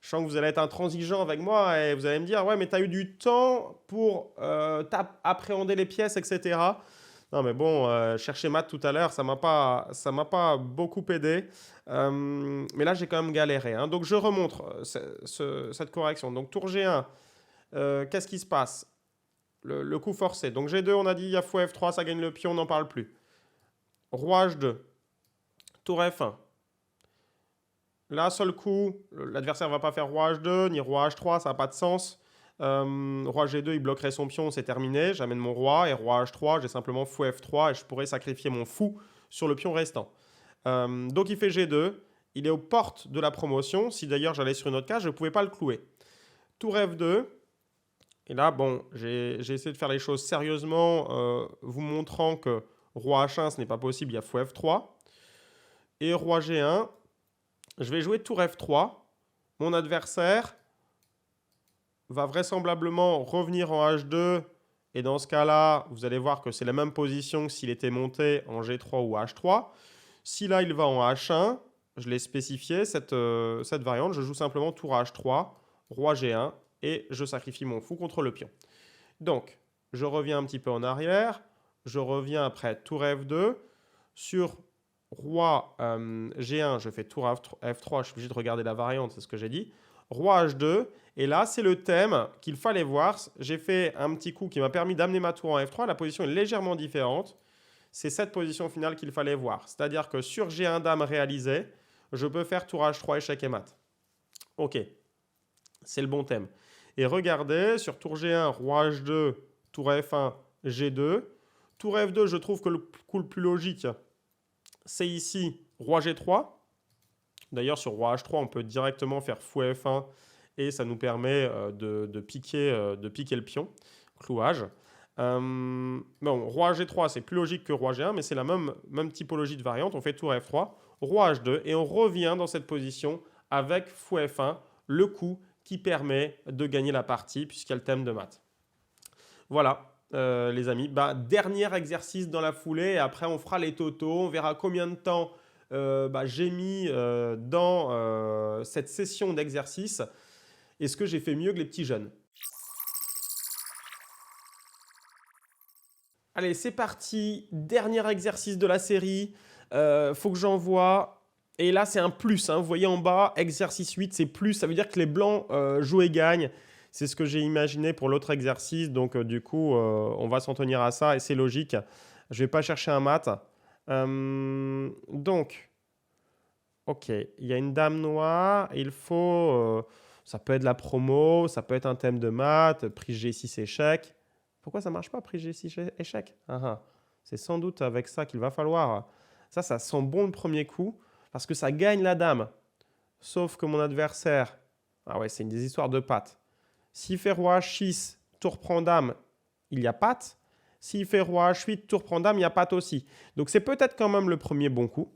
Je sens que vous allez être intransigeant avec moi et vous allez me dire « Ouais, mais tu as eu du temps pour appréhender les pièces, etc. » Non, mais bon, chercher maths tout à l'heure, ça m'a pas beaucoup aidé. Mais là, j'ai quand même galéré. Hein. Donc, je remontre cette correction. Donc, tour G1, qu'est-ce qui se passe? Le coup forcé. Donc, G2, on a dit, il y a fou F3, ça gagne le pion, on n'en parle plus. Roi H2, tour F1. Là, seul coup, l'adversaire ne va pas faire roi H2, ni roi H3, ça n'a pas de sens. Roi G2, il bloquerait son pion, c'est terminé. J'amène mon roi et roi H3, j'ai simplement fou F3 et je pourrais sacrifier mon fou sur le pion restant. Donc il fait G2, il est aux portes de la promotion. Si d'ailleurs j'allais sur une autre case, je ne pouvais pas le clouer. Tour F2, et là, bon, j'ai essayé de faire les choses sérieusement, vous montrant que roi H1, ce n'est pas possible, il y a fou F3. Et roi G1, je vais jouer tour F3. Mon adversaire va vraisemblablement revenir en H2. Et dans ce cas-là, vous allez voir que c'est la même position que s'il était monté en G3 ou H3. Si là, il va en H1, je l'ai spécifié, cette variante, je joue simplement tour H3, roi G1, et je sacrifie mon fou contre le pion. Donc, je reviens un petit peu en arrière. Je reviens après tour F2. Sur roi G1, je fais tour F3. Je suis obligé de regarder la variante, c'est ce que j'ai dit. Roi H2. Et là, c'est le thème qu'il fallait voir. J'ai fait un petit coup qui m'a permis d'amener ma tour en F3. La position est légèrement différente. C'est cette position finale qu'il fallait voir. C'est-à-dire que sur G1 dame réalisé, je peux faire tour H3 échec et mat. Ok, c'est le bon thème. Et regardez, sur tour G1, roi H2, tour F1, G2. Tour F2, je trouve que le coup le plus logique, c'est ici, roi G3. D'ailleurs, sur roi H3, on peut directement faire fou F1 et ça nous permet de piquer le pion. Clouage. Bon, roi G3, c'est plus logique que roi G1, mais c'est la même typologie de variante. On fait tour F3, roi H2 et on revient dans cette position avec fou F1, le coup qui permet de gagner la partie puisqu'il y a le thème de maths. Voilà, les amis. Bah, dernier exercice dans la foulée et après on fera les totaux. On verra combien de temps j'ai mis dans cette session d'exercice. Est-ce que j'ai fait mieux que les petits jeunes? Allez, c'est parti. Dernier exercice de la série. Faut que j'envoie. Et là, c'est un plus. Hein. Vous voyez en bas, exercice 8, c'est plus. Ça veut dire que les blancs jouent et gagnent. C'est ce que j'ai imaginé pour l'autre exercice. Donc, du coup, on va s'en tenir à ça et c'est logique. Je ne vais pas chercher un mat. Donc, ok, il y a une dame noire. Il faut. Ça peut être la promo, ça peut être un thème de maths, prise G6 échec. Pourquoi ça ne marche pas, prise G6 échec? C'est sans doute avec ça qu'il va falloir. Ça sent bon le premier coup parce que ça gagne la dame. Sauf que mon adversaire, ah ouais, c'est une des histoires de pattes. S'il fait roi H6, tour prend dame, il y a patte. S'il fait roi H8, tour prend dame, il y a patte aussi. Donc c'est peut-être quand même le premier bon coup,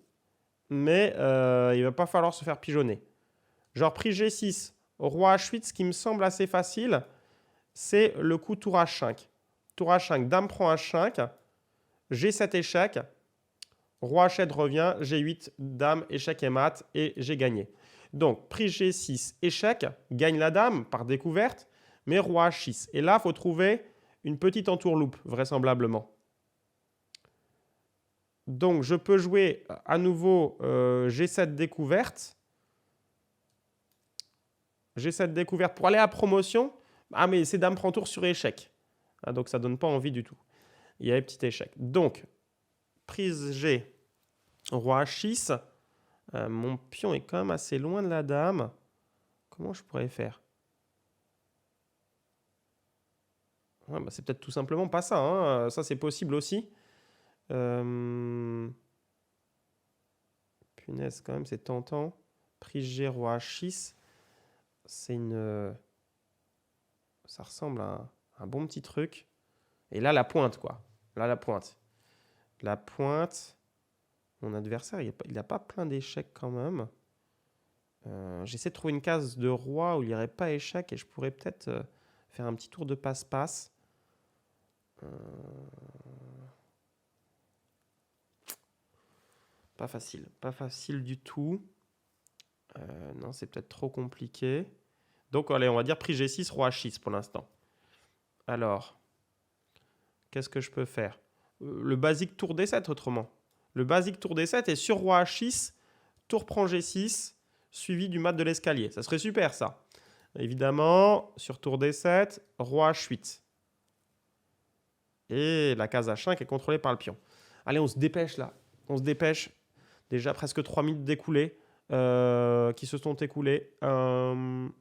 mais il ne va pas falloir se faire pigeonner. Genre prise G6, roi H8, ce qui me semble assez facile, c'est le coup tour H5. Tour H5, dame prend H5, G7 échec, roi H7 revient, G8, dame, échec et mat, et j'ai gagné. Donc, prise G6, échec, gagne la dame par découverte, mais roi H6. Et là, il faut trouver une petite entourloupe, vraisemblablement. Donc, je peux jouer à nouveau G7 découverte. G7 découverte pour aller à promotion. Ah, mais c'est dame prend tour sur échec. Ah, donc, ça ne donne pas envie du tout. Il y avait petit échec. Donc, prise G, roi H6. Mon pion est quand même assez loin de la dame. Comment je pourrais faire? Ouais, c'est peut-être tout simplement pas ça. Hein. Ça, c'est possible aussi. Punaise, quand même, c'est tentant. Prise G, roi H6. C'est une... Ça ressemble à un bon petit truc. Et là, la pointe, quoi. Là, la pointe. La pointe. Mon adversaire, il n'a pas plein d'échecs quand même. J'essaie de trouver une case de roi où il n'y aurait pas échec et je pourrais peut-être faire un petit tour de passe-passe. Pas facile du tout. Non, c'est peut-être trop compliqué. Donc, allez, on va dire prise G6, roi H6 pour l'instant. Alors, qu'est-ce que je peux faire? Le basique tour D7 autrement. Le basique tour D7 est sur roi H6, tour prend G6, suivi du mat de l'escalier. Ça serait super ça. Évidemment, sur tour D7, roi H8. Et la case H5 est contrôlée par le pion. Allez, on se dépêche là. On se dépêche. Déjà presque 3 minutes d'écoulées qui se sont écoulées. En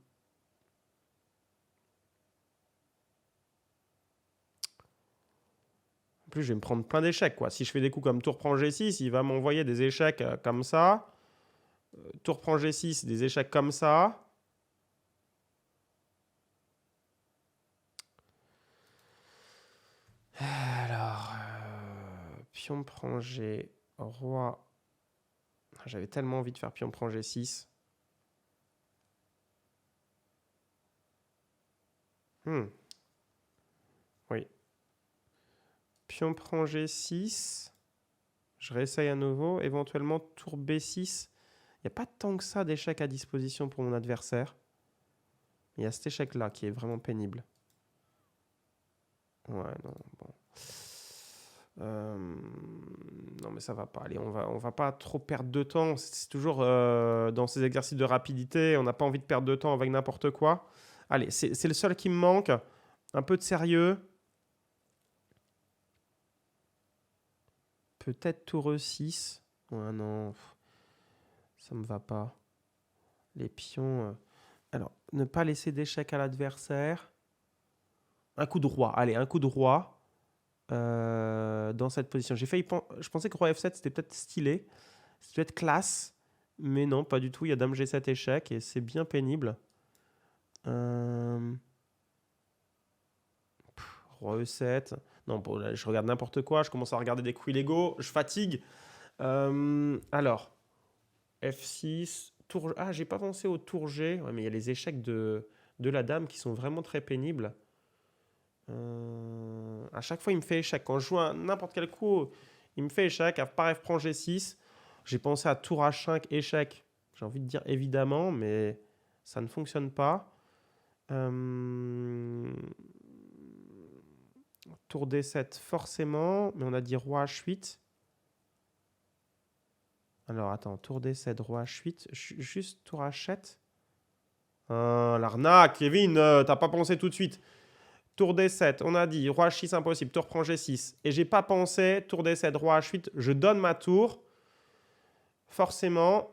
plus, je vais me prendre plein d'échecs, quoi. Si je fais des coups comme tour prend G6, il va m'envoyer des échecs comme ça. Tour prend G6, des échecs comme ça. Alors, pion prend G, roi. J'avais tellement envie de faire pion prend G6. Oui. Pion prend G6. Je réessaye à nouveau. Éventuellement, tour B6. Il n'y a pas tant que ça d'échecs à disposition pour mon adversaire. Il y a cet échec-là qui est vraiment pénible. Ouais, non, bon. Non, mais ça va pas. Allez, on va pas trop perdre de temps. C'est toujours dans ces exercices de rapidité. On n'a pas envie de perdre de temps avec n'importe quoi. Allez, c'est le seul qui me manque. Un peu de sérieux. Peut-être tour E6. Ouais, non. Ça me va pas. Les pions. Alors, ne pas laisser d'échec à l'adversaire. Un coup de roi. Allez, un coup de roi. Dans cette position. Je pensais que roi F7 c'était peut-être stylé, c'était peut-être classe, Mais non, pas du tout. Il y a dame G7 échec et c'est bien pénible. Euh, Roi E7. Non, bon, là, je regarde n'importe quoi. Je commence à regarder des coups illégaux. Je fatigue. Alors, F6. Tour... Ah, j'ai pas pensé au tour G. Ouais, mais il y a les échecs de la dame qui sont vraiment très pénibles. À chaque fois, il me fait échec. Quand je joue n'importe quel coup, il me fait échec. Par F prend G6. J'ai pensé à tour H5, échec. J'ai envie de dire évidemment, mais ça ne fonctionne pas. Euh, Tour D7, forcément. Mais on a dit roi H8. Alors, attends. Tour D7, roi H8. Juste tour H7. L'arnaque, Kevin, t'as pas pensé tout de suite. Tour D7, on a dit roi H6 impossible, tour prend G6. Et j'ai pas pensé, tour D7, roi H8, je donne ma tour. Forcément.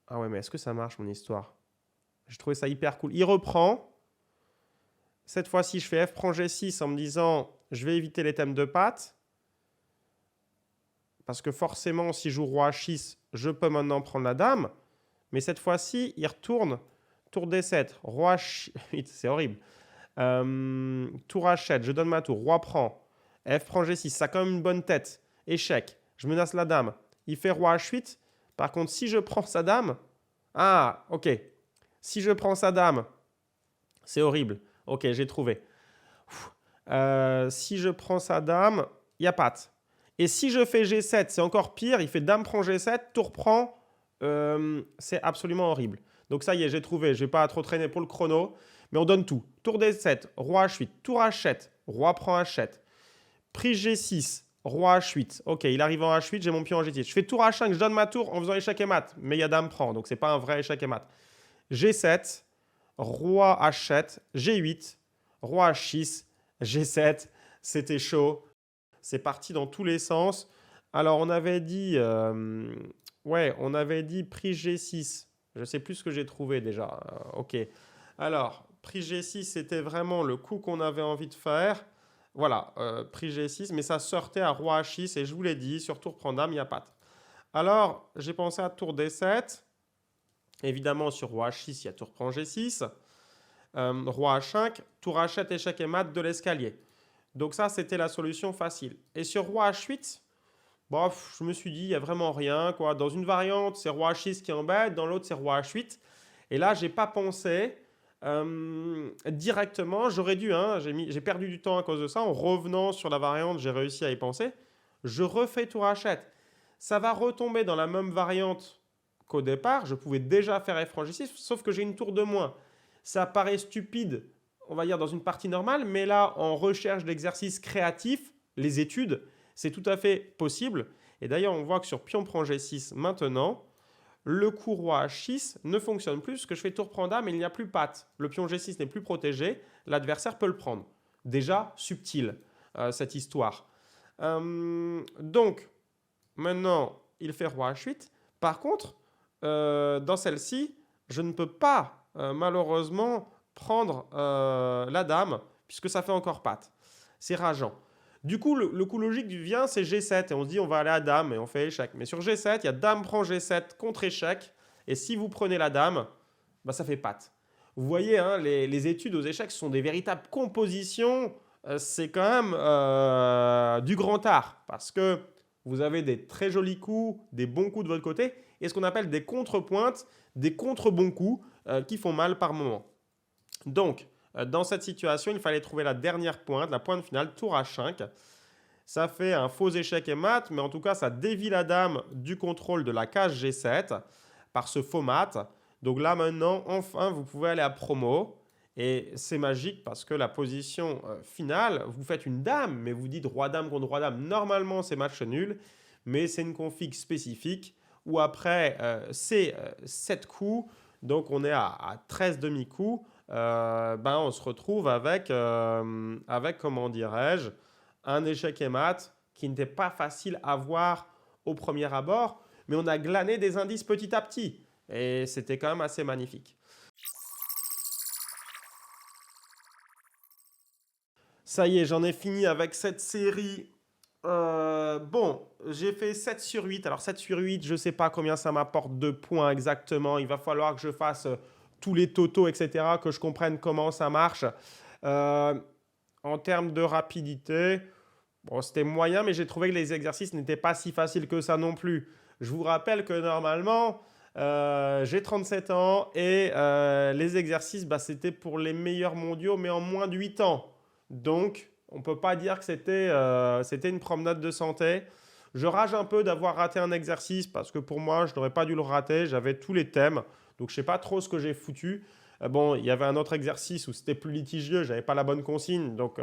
Ah ouais, mais est-ce que ça marche mon histoire? J'ai trouvé ça hyper cool. Il reprend. Cette fois-ci, je fais F prend G6 en me disant je vais éviter les thèmes de patte. Parce que forcément, si je joue roi H6, je peux maintenant prendre la dame. Mais cette fois-ci, il retourne. Tour D7, roi H8, c'est horrible. Tour H7, je donne ma tour. Roi prend. F prend G6, ça a quand même une bonne tête. Échec. Je menace la dame. Il fait roi H8. Par contre, si je prends sa dame... Ah, ok. Si je prends sa dame, c'est horrible. Ok, j'ai trouvé. Si je prends sa dame, il n'y a patte. Et si je fais G7, c'est encore pire. Il fait dame prend G7, tour prend. C'est absolument horrible. Donc ça y est, j'ai trouvé. Je ne vais pas trop traîner pour le chrono. Mais on donne tout. Tour D7, roi H8, tour H7, roi prend H7. Prise G6, roi H8. Ok, il arrive en H8, j'ai mon pion en G6. Je fais tour H5, je donne ma tour en faisant échec et mat. Mais il y a dame prend, donc c'est pas un vrai échec et mat. G7, roi H7, G8, roi H6, G7. C'était chaud. C'est parti dans tous les sens. Alors on avait dit, on avait dit prise G6. Je sais plus ce que j'ai trouvé déjà. Ok. Alors, prise G6, c'était vraiment le coup qu'on avait envie de faire. Voilà, prise G6, mais ça sortait à roi H6 et je vous l'ai dit, sur tour prend dame, il n'y a pas. Alors, j'ai pensé à tour D7. Évidemment, sur roi H6, il y a tour prend G6. Roi H5, tour H7, échec et mat de l'escalier. Donc ça, c'était la solution facile. Et sur roi H8, bof, je me suis dit, il n'y a vraiment rien, quoi. Dans une variante, c'est roi H6 qui embête, dans l'autre, c'est roi H8. Et là, je n'ai pas pensé directement. J'aurais dû, hein, j'ai perdu du temps à cause de ça. En revenant sur la variante, j'ai réussi à y penser. Je refais tour H7. Ça va retomber dans la même variante qu'au départ. Je pouvais déjà faire F franc G6, sauf que j'ai une tour de moins. Ça paraît stupide, on va dire, dans une partie normale, mais là, en recherche d'exercices créatifs, les études, c'est tout à fait possible. Et d'ailleurs, on voit que sur pion prend G6 maintenant, le coup roi H6 ne fonctionne plus, parce que je fais tour prend dame et il n'y a plus patte. Le pion G6 n'est plus protégé, l'adversaire peut le prendre. Déjà subtil, cette histoire. Donc, maintenant, il fait roi H8. Par contre, dans celle-ci, je ne peux pas, malheureusement, prendre la dame, puisque ça fait encore patte. C'est rageant. Du coup, le coup logique vient, c'est G7. Et on se dit, on va aller à dame et on fait échec. Mais sur G7, il y a dame prend G7 contre échec. Et si vous prenez la dame, bah, ça fait patte. Vous voyez, hein, les études aux échecs sont des véritables compositions. C'est quand même du grand art. Parce que vous avez des très jolis coups, des bons coups de votre côté. Et ce qu'on appelle des contrepointes, des contre-bons coups qui font mal par moment. Donc, dans cette situation, il fallait trouver la dernière pointe, la pointe finale, tour H5. Ça fait un faux échec et mat, mais en tout cas, ça dévie la dame du contrôle de la case G7 par ce faux mat. Donc là, maintenant, enfin, vous pouvez aller à promo. Et c'est magique parce que la position finale, vous faites une dame, mais vous dites roi-dame contre roi-dame. Normalement, c'est match nul, mais c'est une config spécifique où après, c'est 7 coups. Donc, on est à 13 demi-coups. On se retrouve avec comment dirais-je, un échec et mat qui n'était pas facile à voir au premier abord, mais on a glané des indices petit à petit. Et c'était quand même assez magnifique. Ça y est, j'en ai fini avec cette série Bon, j'ai fait 7 sur 8. Alors 7 sur 8, je ne sais pas combien ça m'apporte de points exactement. Il va falloir que je fasse tous les totaux, etc., que je comprenne comment ça marche. Euh, En termes de rapidité, bon, c'était moyen, mais j'ai trouvé que les exercices n'étaient pas si faciles que ça non plus. Je vous rappelle que normalement, j'ai 37 ans et les exercices, bah, c'était pour les meilleurs mondiaux, mais en moins de 8 ans. Donc, on ne peut pas dire que c'était une promenade de santé. Je rage un peu d'avoir raté un exercice parce que pour moi, je n'aurais pas dû le rater. J'avais tous les thèmes. Donc, je ne sais pas trop ce que j'ai foutu. Bon, il y avait un autre exercice où c'était plus litigieux. Je n'avais pas la bonne consigne. Donc,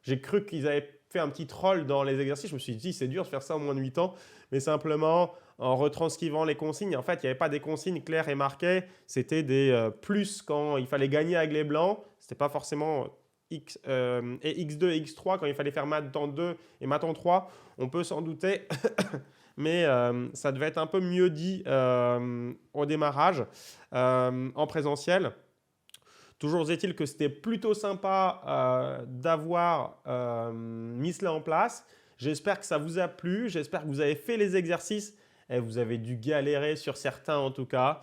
j'ai cru qu'ils avaient fait un petit troll dans les exercices. Je me suis dit, c'est dur de faire ça en moins de 8 ans. Mais simplement, en retranscrivant les consignes, en fait, il n'y avait pas des consignes claires et marquées. C'était des plus quand il fallait gagner avec les blancs. C'était pas forcément X, et X2 et X3 quand il fallait faire maths en 2 et maths en 3. On peut s'en douter. Mais ça devait être un peu mieux dit au démarrage en présentiel. Toujours est-il que c'était plutôt sympa d'avoir mis cela en place. J'espère que ça vous a plu. J'espère que vous avez fait les exercices et vous avez dû galérer sur certains en tout cas.